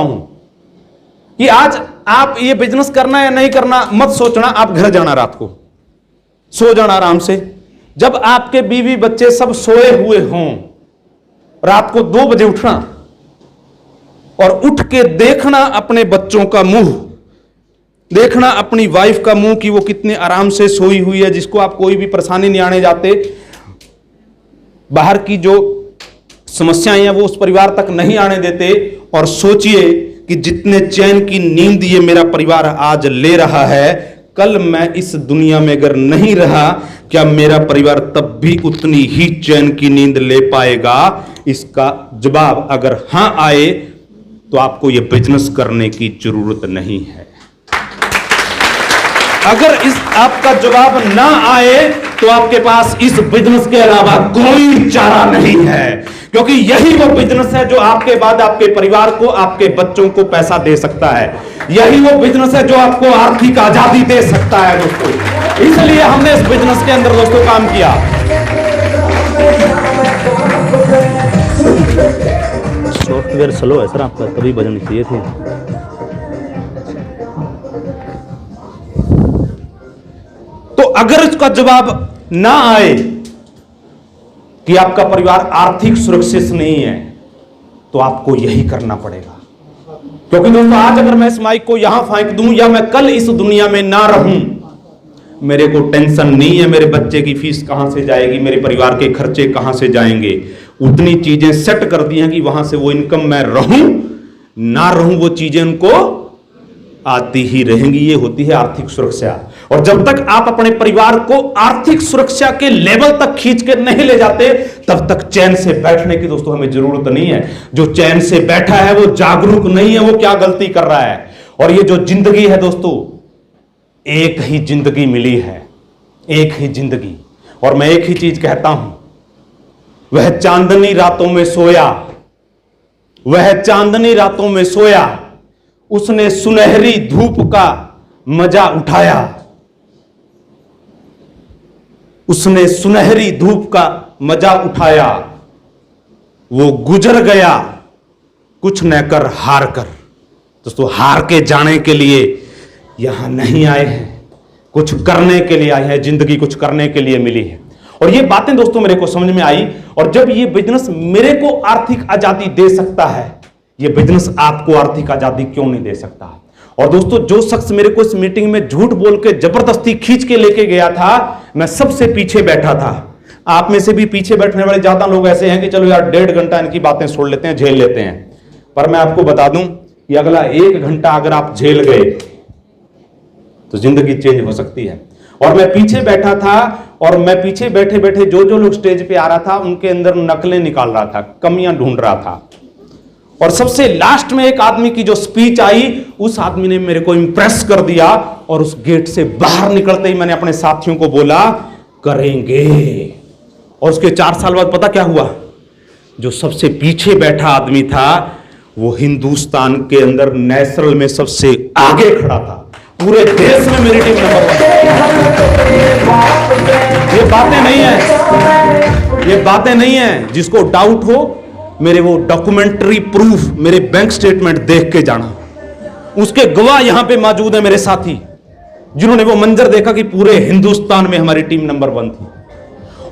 हूं कि आज आप ये बिजनेस करना या नहीं करना मत सोचना, आप घर जाना, रात को सो जाना आराम से। जब आपके बीवी बच्चे सब सोए हुए हों, रात को 2 बजे उठना और उठ के देखना अपने बच्चों का मुंह, देखना अपनी वाइफ का मुंह कि वो कितने आराम से सोई हुई है, जिसको आप कोई भी परेशानी नहीं आने जाते, बाहर की जो समस्याएं हैं वो उस परिवार तक नहीं आने देते। और सोचिए कि जितने चैन की नींद ये मेरा परिवार आज ले रहा है, कल मैं इस दुनिया में अगर नहीं रहा, क्या मेरा परिवार तब भी उतनी ही चैन की नींद ले पाएगा? इसका जवाब अगर हां आए तो आपको यह बिजनेस करने की जरूरत नहीं है। अगर इस आपका जवाब ना आए तो आपके पास इस बिजनेस के अलावा कोई चारा नहीं है, क्योंकि यही वो बिजनेस है जो आपके बाद आपके परिवार को, आपके बच्चों को पैसा दे सकता है। यही वो बिजनेस है जो आपको आर्थिक आजादी दे सकता है दोस्तों। इसलिए हमने इस बिजनेस के अंदर दोस्तों काम किया। सॉफ्टवेयर स्लो है सर आपका, तभी बजन चाहिए थे। तो अगर इसका जवाब ना आए कि आपका परिवार आर्थिक सुरक्षित नहीं है, तो आपको यही करना पड़ेगा। क्योंकि दोस्तों आज अगर मैं इस माइक को यहां फेंक दूं या मैं कल इस दुनिया में ना रहूं, मेरे को टेंशन नहीं है मेरे बच्चे की फीस कहां से जाएगी, मेरे परिवार के खर्चे कहां से जाएंगे। उतनी चीजें सेट कर दी हैं कि वहां से वो इनकम मैं रहूं ना रहूं, वो चीजें उनको आती ही रहेंगी। ये होती है आर्थिक सुरक्षा। और जब तक आप अपने परिवार को आर्थिक सुरक्षा के लेवल तक खींच के नहीं ले जाते, तब तक चैन से बैठने की दोस्तों हमें जरूरत नहीं है। जो चैन से बैठा है वो जागरूक नहीं है, वो क्या गलती कर रहा है। और ये जो जिंदगी है दोस्तों, एक ही जिंदगी मिली है, एक ही जिंदगी। और मैं एक ही चीज कहता हूं, वह चांदनी रातों में सोया, वह चांदनी रातों में सोया, उसने सुनहरी धूप का मजा उठाया, उसने सुनहरी धूप का मजा उठाया, वो गुजर गया कुछ न कर हार कर। दोस्तों हार के जाने के लिए यहां नहीं आए हैं, कुछ करने के लिए आए हैं। जिंदगी कुछ करने के लिए मिली है। और ये बातें दोस्तों मेरे को समझ में आई। और जब ये बिजनेस मेरे को आर्थिक आजादी दे सकता है, ये बिजनेस आपको आर्थिक आजादी क्यों नहीं दे सकता? और दोस्तों जो शख्स मेरे को इस मीटिंग में झूठ बोल के जबरदस्ती खींच के लेके गया था, मैं सबसे पीछे बैठा था। आप में से भी पीछे बैठने वाले ज्यादा लोग ऐसे हैं कि चलो यार 1.5 घंटा इनकी बातें सुन लेते हैं, झेल लेते हैं। पर मैं आपको बता दूं कि अगला 1 घंटा अगर आप झेल गए तो जिंदगी चेंज हो सकती है। और मैं पीछे बैठा था, और मैं पीछे बैठे बैठे जो जो लोग स्टेज पे आ रहा था उनके अंदर नकलें निकाल रहा था, कमियां ढूंढ रहा था। और सबसे लास्ट में एक आदमी की जो स्पीच आई, उस आदमी ने मेरे को इंप्रेस कर दिया। और उस गेट से बाहर निकलते ही मैंने अपने साथियों को बोला करेंगे। और उसके 4 साल बाद पता क्या हुआ? जो सबसे पीछे बैठा आदमी था वो हिंदुस्तान के अंदर नेशनल में सबसे आगे खड़ा था। पूरे देश में मेरी टीम नंबर 1। ये बातें नहीं है, ये बातें नहीं है। जिसको डाउट हो, मेरे वो डॉक्यूमेंट्री प्रूफ, मेरे बैंक स्टेटमेंट देख के जाना। उसके गवाह यहां पे मौजूद है, मेरे साथी, जिन्होंने वो मंजर देखा कि पूरे हिंदुस्तान में हमारी टीम नंबर 1 थी।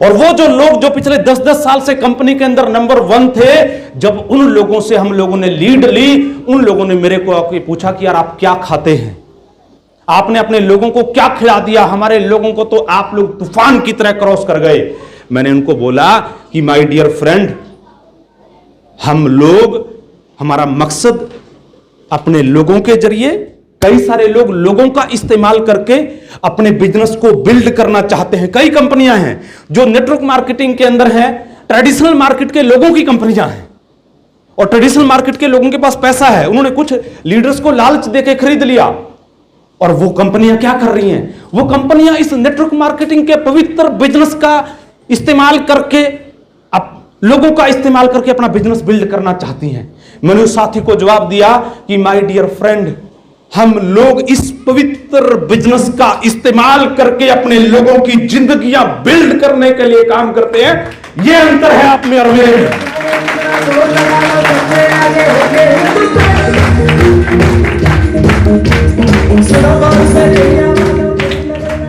और वो जो लोग जो पिछले 10-10 साल से कंपनी के अंदर नंबर 1 थे, जब उन लोगों से हम लोगों ने लीड ली, उन लोगों ने मेरे को आके पूछा कि यार आप क्या खाते हैं, आपने अपने लोगों को क्या खिला दिया, हमारे लोगों को तो आप लोग तूफान की तरह क्रॉस कर गए। मैंने उनको बोला कि माय डियर फ्रेंड, हम लोग, हमारा मकसद अपने लोगों के जरिए, कई सारे लोग लोगों का इस्तेमाल करके अपने बिजनेस को बिल्ड करना चाहते हैं। कई कंपनियां हैं जो नेटवर्क मार्केटिंग के अंदर हैं, ट्रेडिशनल मार्केट के लोगों की कंपनियां हैं। और ट्रेडिशनल मार्केट के लोगों के पास पैसा है, उन्होंने कुछ लीडर्स को लालच देके खरीद लिया। और वो कंपनियां क्या कर रही हैं? वो कंपनियां इस नेटवर्क मार्केटिंग के पवित्र बिजनेस का इस्तेमाल करके, लोगों का इस्तेमाल करके अपना बिजनेस बिल्ड करना चाहती हैं। मैंने उस साथी को जवाब दिया कि माय डियर फ्रेंड, हम लोग इस पवित्र बिजनेस का इस्तेमाल करके अपने लोगों की जिंदगियां बिल्ड करने के लिए काम करते हैं। यह अंतर है आप में और मेरे में।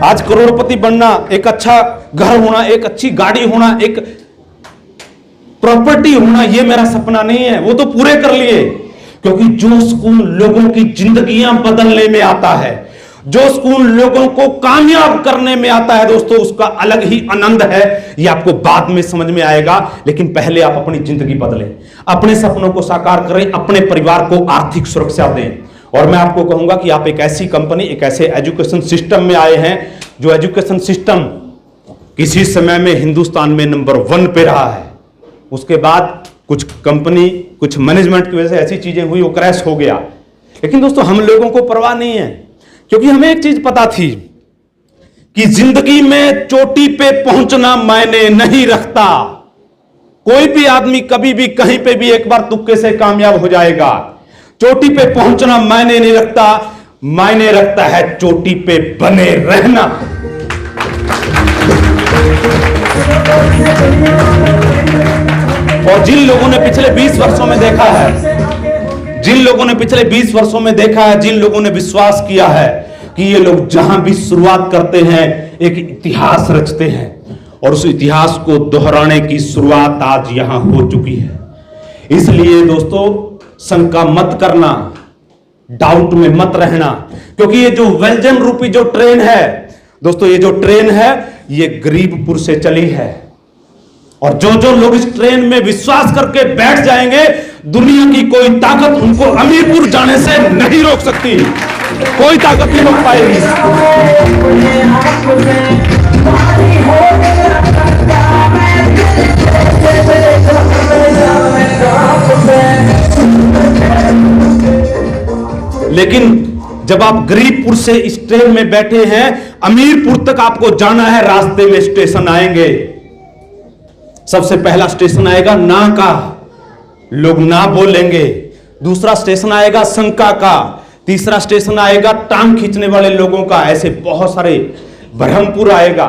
आज करोड़पति बनना, एक अच्छा घर होना, एक अच्छी गाड़ी होना, एक प्रॉपर्टी होना, ये मेरा सपना नहीं है। वो तो पूरे कर लिए, क्योंकि जो सुकून लोगों की जिंदगियां बदलने में आता है, जो सुकून लोगों को कामयाब करने में आता है दोस्तों, उसका अलग ही आनंद है। ये आपको बाद में समझ में आएगा, लेकिन पहले आप अपनी जिंदगी बदलें, अपने सपनों को साकार करें, अपने परिवार को आर्थिक सुरक्षा दें। और मैं आपको कहूंगा कि आप एक ऐसी कंपनी, एक ऐसे एजुकेशन सिस्टम में आए हैं जो एजुकेशन सिस्टम किसी समय में हिंदुस्तान में नंबर 1 पे रहा है। उसके बाद कुछ कंपनी, कुछ मैनेजमेंट की वजह से ऐसी चीजें हुई, वो क्रैश हो गया। लेकिन दोस्तों हम लोगों को परवाह नहीं है, क्योंकि हमें एक चीज पता थी कि जिंदगी में चोटी पे पहुंचना मायने नहीं रखता। कोई भी आदमी कभी भी कहीं पे भी एक बार तुक्के से कामयाब हो जाएगा। चोटी पे पहुंचना मायने नहीं रखता, मायने रखता है चोटी पे बने रहना। और जिन लोगों ने पिछले 20 वर्षों में देखा है, जिन लोगों ने पिछले 20 वर्षों में देखा है, जिन लोगों ने विश्वास किया है कि ये लोग जहां भी शुरुआत करते हैं एक इतिहास रचते हैं, और उस इतिहास को दोहराने की शुरुआत आज यहां हो चुकी है। इसलिए दोस्तों शंका मत करना, डाउट में मत रहना, क्योंकि ये जो वेल्जन रूपी जो ट्रेन है दोस्तों, ये जो ट्रेन है ये गरीबपुर से चली है। और जो जो लोग इस ट्रेन में विश्वास करके बैठ जाएंगे, दुनिया की कोई ताकत उनको अमीरपुर जाने से नहीं रोक सकती, कोई ताकत नहीं रोक पाएगी। लेकिन जब आप गरीबपुर से इस ट्रेन में बैठे हैं, अमीरपुर तक आपको जाना है, रास्ते में स्टेशन आएंगे। सबसे पहला स्टेशन आएगा ना का, लोग ना बोलेंगे। दूसरा स्टेशन आएगा शंका का। तीसरा स्टेशन आएगा टांग खींचने वाले लोगों का। ऐसे बहुत सारे, ब्रह्मपुर आएगा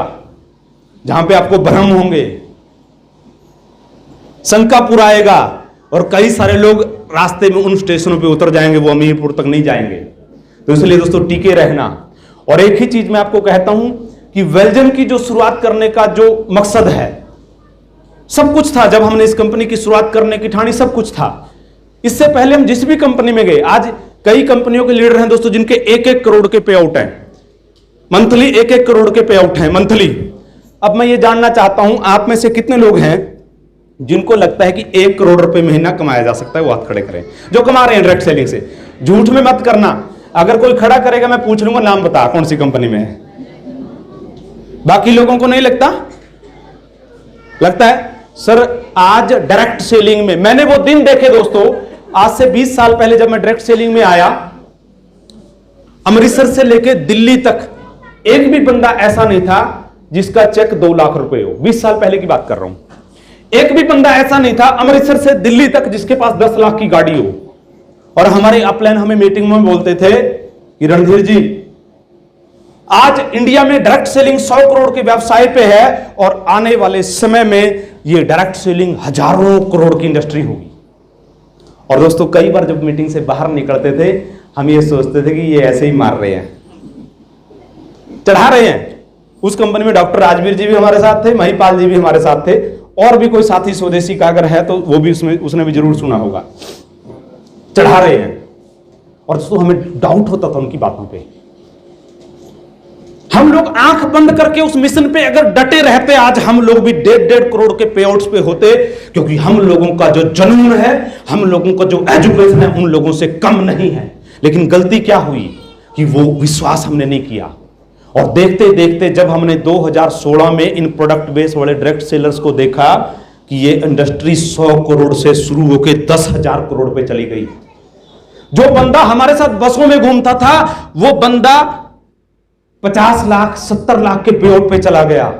जहां पे आपको भ्रम होंगे, शंकापुर आएगा, और कई सारे लोग रास्ते में उन स्टेशनों पे उतर जाएंगे, वो अमीरपुर तक नहीं जाएंगे। तो इसलिए दोस्तों टिके रहना। और एक ही चीज मैं आपको कहता हूं कि वेल्जन की जो शुरुआत करने का जो मकसद है, सब कुछ था। जब हमने इस कंपनी की शुरुआत करने की ठानी, सब कुछ था। इससे पहले हम जिस भी कंपनी में गए, आज कई कंपनियों के लीडर हैं दोस्तों जिनके 1-1 करोड़ के पे आउट हैं मंथली, 1-1 करोड़ के पे आउट हैं मंथली। अब मैं ये जानना चाहता हूं, आप में से कितने लोग हैं जिनको लगता है कि 1 करोड़ रुपए महीना कमाया जा सकता है? वो हाथ खड़े करें जो कमा रहे हैं डायरेक्ट सेलिंग से। झूठ में मत करना, अगर कोई खड़ा करेगा मैं पूछ लूंगा नाम बता कौन सी कंपनी में है। बाकी लोगों को नहीं लगता है सर। आज डायरेक्ट सेलिंग में मैंने वो दिन देखे दोस्तों, आज से 20 साल पहले जब मैं डायरेक्ट सेलिंग में आया, अमृतसर से लेकर दिल्ली तक एक भी बंदा ऐसा नहीं था जिसका चेक 2 लाख रुपए हो। 20 साल पहले की बात कर रहा हूं। एक भी बंदा ऐसा नहीं था अमृतसर से दिल्ली तक जिसके पास 10 लाख की गाड़ी हो। और हमारे अपलाइन हमें मीटिंग में बोलते थे कि रणधीर जी, आज इंडिया में डायरेक्ट सेलिंग 100 करोड़ के व्यवसाय पे है, और आने वाले समय में ये डायरेक्ट सेलिंग हजारों करोड़ की इंडस्ट्री होगी। और दोस्तों कई बार जब मीटिंग से बाहर निकलते थे, हम ये सोचते थे कि ये ऐसे ही मार रहे हैं, चढ़ा रहे हैं। उस कंपनी में डॉक्टर राजवीर जी भी हमारे साथ थे, महिपाल जी भी हमारे साथ थे, और भी कोई साथी स्वदेशी का अगर है तो वो भी उसने भी जरूर सुना होगा। चढ़ा रहे हैं। और दोस्तों हमें डाउट होता था उनकी बातों पे। हम लोग आंख बंद करके उस मिशन पे अगर डटे रहते, आज हम लोग भी 1.5 करोड़ के पे आउट्स पे होते, क्योंकि हम लोगों का जो जुनून है, हम लोगों का जो एजुकेशन है, उन लोगों से कम नहीं है। लेकिन गलती क्या हुई कि वो विश्वास हमने नहीं किया। और देखते देखते जब हमने 2016 में इन प्रोडक्ट बेस वाले डायरेक्ट सेलर्स को देखा कि ये इंडस्ट्री 100 करोड़ से शुरू होकर 10,000 करोड़ पे चली गई। जो बंदा हमारे साथ बसों में घूमता था, वो बंदा 50 लाख 70 लाख के पेआउट पे चला गया।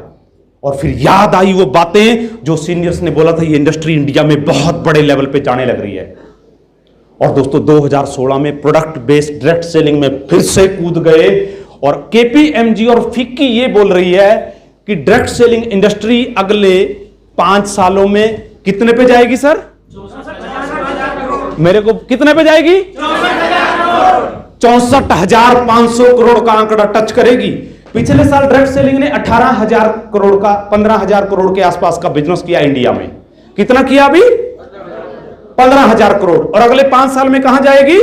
और फिर याद आई वो बातें जो सीनियर्स ने बोला था, ये इंडस्ट्री इंडिया में बहुत बड़े लेवल पे जाने लग रही है। और दोस्तों 2016 में प्रोडक्ट बेस्ड डायरेक्ट सेलिंग में फिर से कूद गए। और केपीएमजी और फिक्की ये बोल रही है कि डायरेक्ट सेलिंग इंडस्ट्री अगले 5 सालों में कितने पे जाएगी सर? मेरे को कितने पे जाएगी? 64,500 करोड़ का आंकड़ा टच करेगी। पिछले साल डायरेक्ट सेलिंग ने 18,000 करोड़ का 15,000 करोड़ के आसपास का बिजनेस किया इंडिया में। कितना किया अभी? 15,000 करोड़। और अगले 5 साल में कहां जाएगी?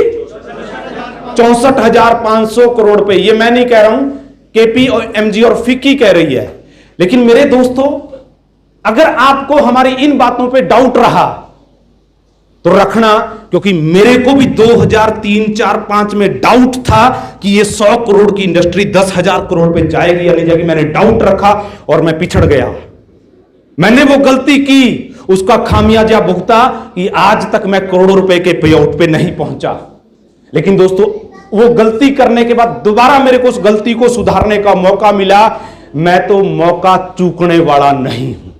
64,500 करोड़ पे। ये मैं नहीं कह रहा हूं, केपी और एमजी और फिक्की कह रही है। लेकिन मेरे दोस्तों, अगर आपको हमारी इन बातों पे डाउट रहा तो रखना, क्योंकि मेरे को भी 2003, 4, 5 में डाउट था कि ये 100 करोड़ की इंडस्ट्री 10,000 करोड़ पे जाएगी या नहीं जाएगी। मैंने डाउट रखा और मैं पिछड़ गया। मैंने वो गलती की, उसका खामियाजा भुगता कि आज तक मैं करोड़ों रुपए के पेआउट पे नहीं पहुंचा। लेकिन दोस्तों, वो गलती करने के बाद दोबारा मेरे को उस गलती को सुधारने का मौका मिला। मैं तो मौका चूकने वाला नहीं हूं।